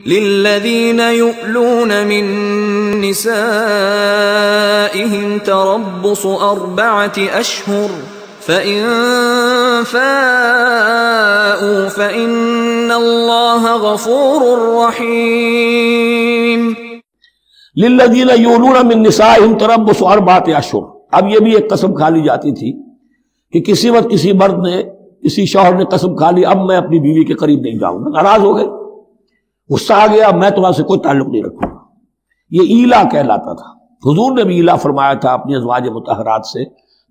للذین یؤلون من نسائهم تربص 4 اشہر فَإِن فَاءُوا فَإِنَّ اللَّهَ غَفُورٌ رَحِيمٌ۔ لِلَّذِينَ يُؤْلُونَ مِن نِّسَائِهِمْ تَرَبُّصُ 4 اشہر۔ اب یہ بھی ایک قسم کھا لی جاتی تھی کہ کسی وقت کسی مرد نے، کسی شوہر نے قسم کھا لی اب میں اپنی بیوی کے قریب نہیں جاؤں گا، ناراض ہو گئے، غصہ آ گیا، میں تمہارے سے کوئی تعلق نہیں رکھوں گا، یہ ایلا کہلاتا تھا۔ حضور نے بھی ایلا فرمایا تھا اپنی ازواج مطہرات سے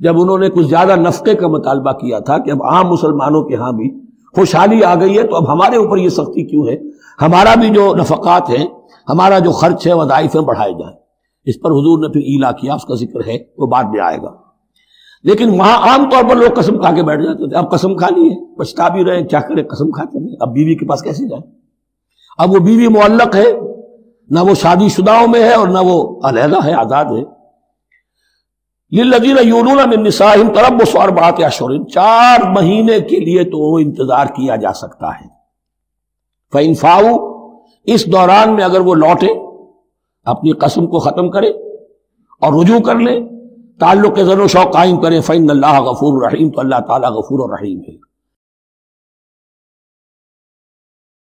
جب انہوں نے کچھ زیادہ نفقے کا مطالبہ کیا تھا کہ اب عام مسلمانوں کے ہاں بھی خوشحالی آ گئی ہے تو اب ہمارے اوپر یہ سختی کیوں ہے، ہمارا بھی جو نفقات ہیں، ہمارا جو خرچ ہے، وظائف ہیں، بڑھائے جائیں۔ اس پر حضور نے پھر ایلا کیا، اس کا ذکر ہے، وہ بعد میں آئے گا۔ لیکن وہاں عام طور پر لوگ قسم کھا کے بیٹھ جاتے تھے، اب قسم کھا لی ہے، پچھتا بھی رہے، کیا کرے، قسم کھاتے ہیں، اب بیوی کے پاس کیسے جائیں؟ اب وہ بیوی معلق ہے، نہ وہ شادی شداؤں میں ہے اور نہ وہ علیحدہ ہے، آزاد ہے۔ للذین یؤلون من نسائہم تربص 4 اشہر، 4 مہینے کے لیے تو وہ انتظار کیا جا سکتا ہے۔ فإن فاؤوا، اس دوران میں اگر وہ لوٹے، اپنی قسم کو ختم کرے اور رجوع کر لے، تعلق زن و شوق قائم کرے، فإن اللہ غفور رحیم، تو اللہ تعالیٰ غفور الرحیم ہے۔